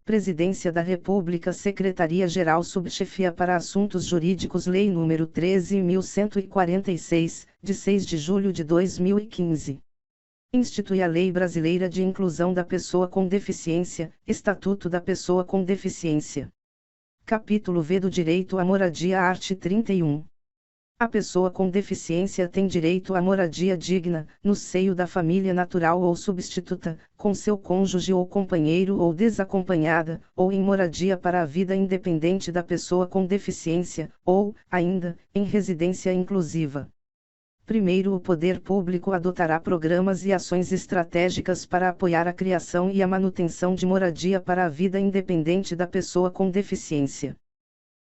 Presidência da República, Secretaria-Geral Subchefia para Assuntos Jurídicos, Lei nº 13.146, de 6 de julho de 2015. Institui a Lei Brasileira de Inclusão da Pessoa com Deficiência, Estatuto da Pessoa com Deficiência. Capítulo V do Direito à Moradia, art. 31. A pessoa com deficiência tem direito à moradia digna, no seio da família natural ou substituta, com seu cônjuge ou companheiro ou desacompanhada, ou em moradia para a vida independente da pessoa com deficiência, ou, ainda, em residência inclusiva. Primeiro, o poder público adotará programas e ações estratégicas para apoiar a criação e a manutenção de moradia para a vida independente da pessoa com deficiência.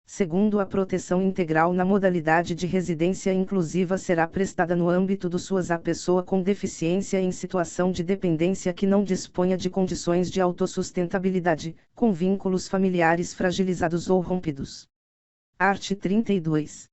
Segundo, a proteção integral na modalidade de residência inclusiva será prestada no âmbito do SUAS à pessoa com deficiência em situação de dependência que não disponha de condições de autossustentabilidade, com vínculos familiares fragilizados ou rompidos. Art. 32.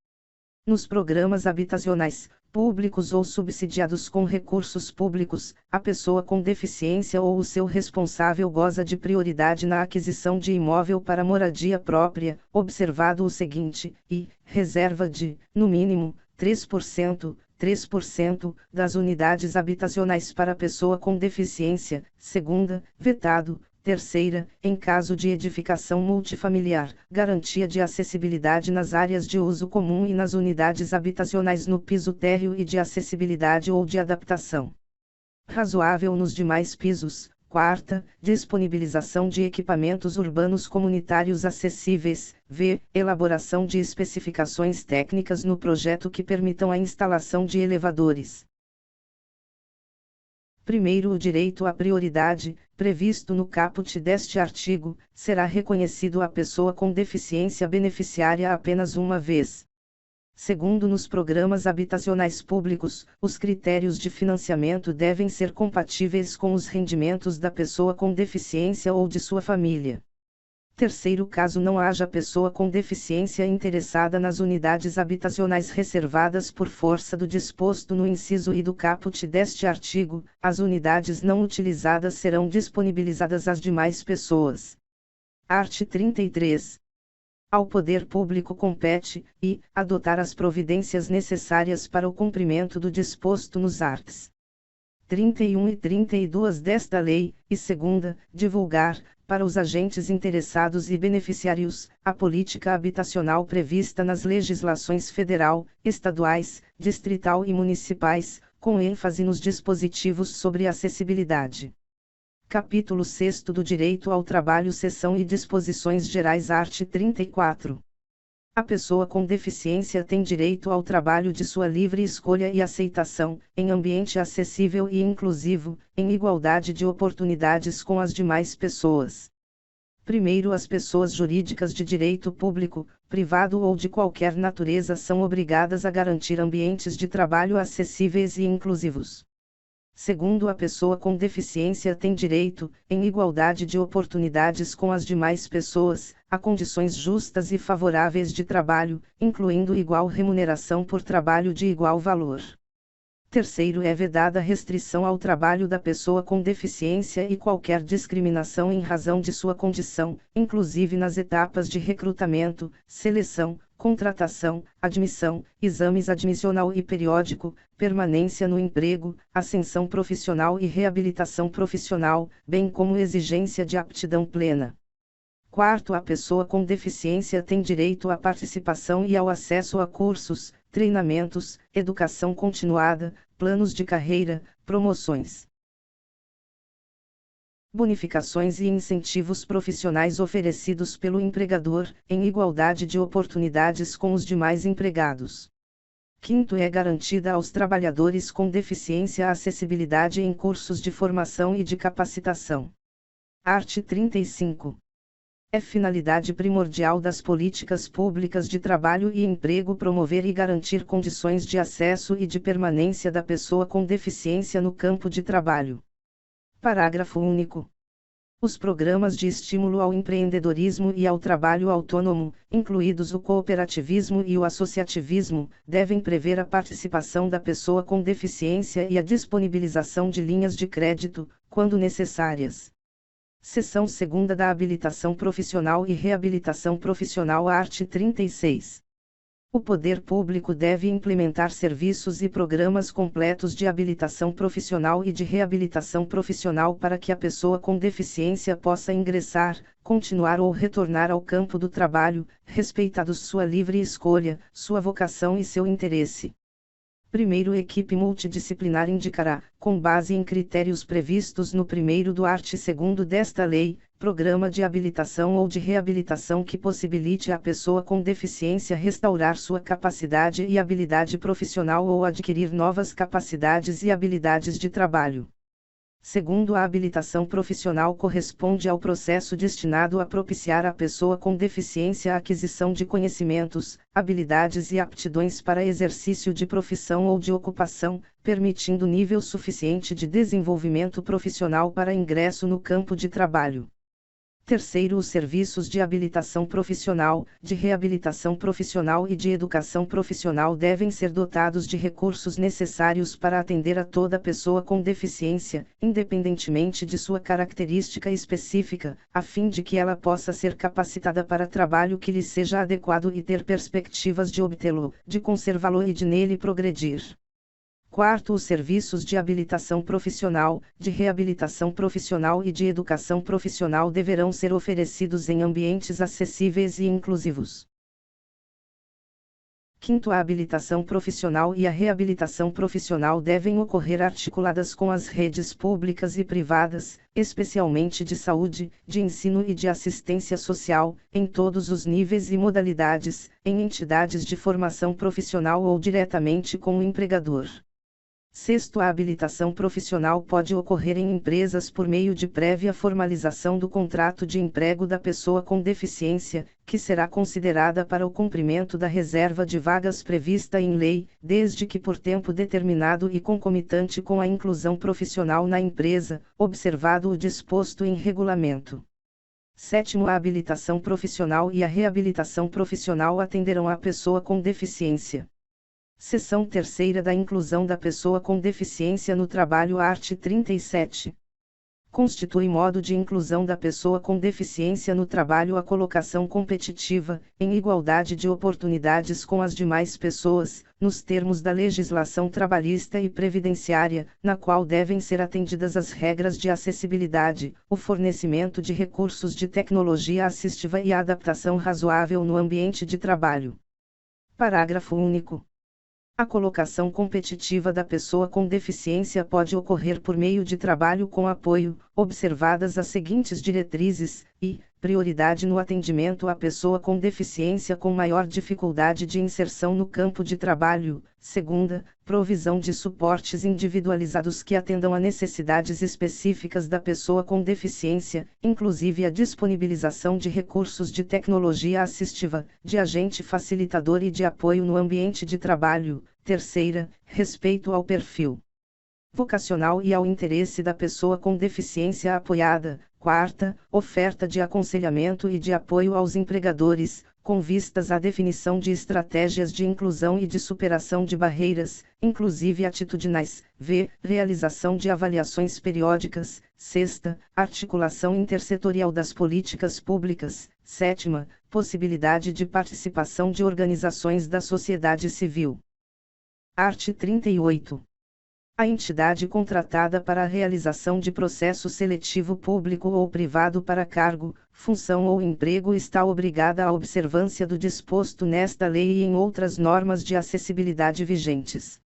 Nos programas habitacionais, públicos ou subsidiados com recursos públicos, a pessoa com deficiência ou o seu responsável goza de prioridade na aquisição de imóvel para moradia própria, observado o seguinte, e, reserva de, no mínimo, 3% das unidades habitacionais para pessoa com deficiência, segunda, vetado, terceira, em caso de edificação multifamiliar, garantia de acessibilidade nas áreas de uso comum e nas unidades habitacionais no piso térreo e de acessibilidade ou de adaptação razoável nos demais pisos. Quarta, disponibilização de equipamentos urbanos comunitários acessíveis, v. elaboração de especificações técnicas no projeto que permitam a instalação de elevadores. Primeiro, o direito à prioridade, previsto no caput deste artigo, será reconhecido à pessoa com deficiência beneficiária apenas uma vez. Segundo, nos programas habitacionais públicos, os critérios de financiamento devem ser compatíveis com os rendimentos da pessoa com deficiência ou de sua família. Terceiro, caso não haja pessoa com deficiência interessada nas unidades habitacionais reservadas por força do disposto no inciso I do caput deste artigo, as unidades não utilizadas serão disponibilizadas às demais pessoas. Art. 33. Ao poder público compete, e, adotar as providências necessárias para o cumprimento do disposto nos arts. 31 e 32 desta lei, e segunda, divulgar, para os agentes interessados e beneficiários, a política habitacional prevista nas legislações federal, estaduais, distrital e municipais, com ênfase nos dispositivos sobre acessibilidade. Capítulo 6 do Direito ao Trabalho, seção e disposições gerais, art. 34. A pessoa com deficiência tem direito ao trabalho de sua livre escolha e aceitação, em ambiente acessível e inclusivo, em igualdade de oportunidades com as demais pessoas. Primeiro, as pessoas jurídicas de direito público, privado ou de qualquer natureza são obrigadas a garantir ambientes de trabalho acessíveis e inclusivos. Segundo, a pessoa com deficiência tem direito, em igualdade de oportunidades com as demais pessoas, a condições justas e favoráveis de trabalho, incluindo igual remuneração por trabalho de igual valor. Terceiro, é vedada restrição ao trabalho da pessoa com deficiência e qualquer discriminação em razão de sua condição, inclusive nas etapas de recrutamento, seleção, contratação, admissão, exames admissional e periódico, permanência no emprego, ascensão profissional e reabilitação profissional, bem como exigência de aptidão plena. Quarto, a pessoa com deficiência tem direito à participação e ao acesso a cursos, treinamentos, educação continuada, planos de carreira, promoções, bonificações e incentivos profissionais oferecidos pelo empregador, em igualdade de oportunidades com os demais empregados. Quinto, é garantida aos trabalhadores com deficiência a acessibilidade em cursos de formação e de capacitação. Art. 35. É finalidade primordial das políticas públicas de trabalho e emprego promover e garantir condições de acesso e de permanência da pessoa com deficiência no campo de trabalho. Parágrafo único. Os programas de estímulo ao empreendedorismo e ao trabalho autônomo, incluídos o cooperativismo e o associativismo, devem prever a participação da pessoa com deficiência e a disponibilização de linhas de crédito, quando necessárias. Seção 2ª da Habilitação Profissional e Reabilitação Profissional, art. 36. O poder público deve implementar serviços e programas completos de habilitação profissional e de reabilitação profissional para que a pessoa com deficiência possa ingressar, continuar ou retornar ao campo do trabalho, respeitados sua livre escolha, sua vocação e seu interesse. Primeiro, equipe multidisciplinar indicará, com base em critérios previstos no primeiro do art. 2º desta lei, programa de habilitação ou de reabilitação que possibilite à pessoa com deficiência restaurar sua capacidade e habilidade profissional ou adquirir novas capacidades e habilidades de trabalho. Segundo, a habilitação profissional corresponde ao processo destinado a propiciar à pessoa com deficiência a aquisição de conhecimentos, habilidades e aptidões para exercício de profissão ou de ocupação, permitindo nível suficiente de desenvolvimento profissional para ingresso no campo de trabalho. Terceiro, os serviços de habilitação profissional, de reabilitação profissional e de educação profissional devem ser dotados de recursos necessários para atender a toda pessoa com deficiência, independentemente de sua característica específica, a fim de que ela possa ser capacitada para trabalho que lhe seja adequado e ter perspectivas de obtê-lo, de conservá-lo e de nele progredir. Quarto, os serviços de habilitação profissional, de reabilitação profissional e de educação profissional deverão ser oferecidos em ambientes acessíveis e inclusivos. Quinto, a habilitação profissional e a reabilitação profissional devem ocorrer articuladas com as redes públicas e privadas, especialmente de saúde, de ensino e de assistência social, em todos os níveis e modalidades, em entidades de formação profissional ou diretamente com o empregador. Sexto, a habilitação profissional pode ocorrer em empresas por meio de prévia formalização do contrato de emprego da pessoa com deficiência, que será considerada para o cumprimento da reserva de vagas prevista em lei, desde que por tempo determinado e concomitante com a inclusão profissional na empresa, observado o disposto em regulamento. Sétimo, a habilitação profissional e a reabilitação profissional atenderão à pessoa com deficiência. Seção 3ª da Inclusão da Pessoa com Deficiência no Trabalho, art. 37. Constitui modo de inclusão da pessoa com deficiência no trabalho a colocação competitiva, em igualdade de oportunidades com as demais pessoas, nos termos da legislação trabalhista e previdenciária, na qual devem ser atendidas as regras de acessibilidade, o fornecimento de recursos de tecnologia assistiva e a adaptação razoável no ambiente de trabalho. Parágrafo único. A colocação competitiva da pessoa com deficiência pode ocorrer por meio de trabalho com apoio, observadas as seguintes diretrizes, e, prioridade no atendimento à pessoa com deficiência com maior dificuldade de inserção no campo de trabalho. Segunda, provisão de suportes individualizados que atendam a necessidades específicas da pessoa com deficiência, inclusive a disponibilização de recursos de tecnologia assistiva, de agente facilitador e de apoio no ambiente de trabalho. Terceira, respeito ao perfil vocacional e ao interesse da pessoa com deficiência apoiada. Quarta, oferta de aconselhamento e de apoio aos empregadores, com vistas à definição de estratégias de inclusão e de superação de barreiras, inclusive atitudinais. Realização de avaliações periódicas. Sexta, articulação intersetorial das políticas públicas. Sétima, possibilidade de participação de organizações da sociedade civil. Art. 38. A entidade contratada para a realização de processo seletivo público ou privado para cargo, função ou emprego está obrigada à observância do disposto nesta lei e em outras normas de acessibilidade vigentes.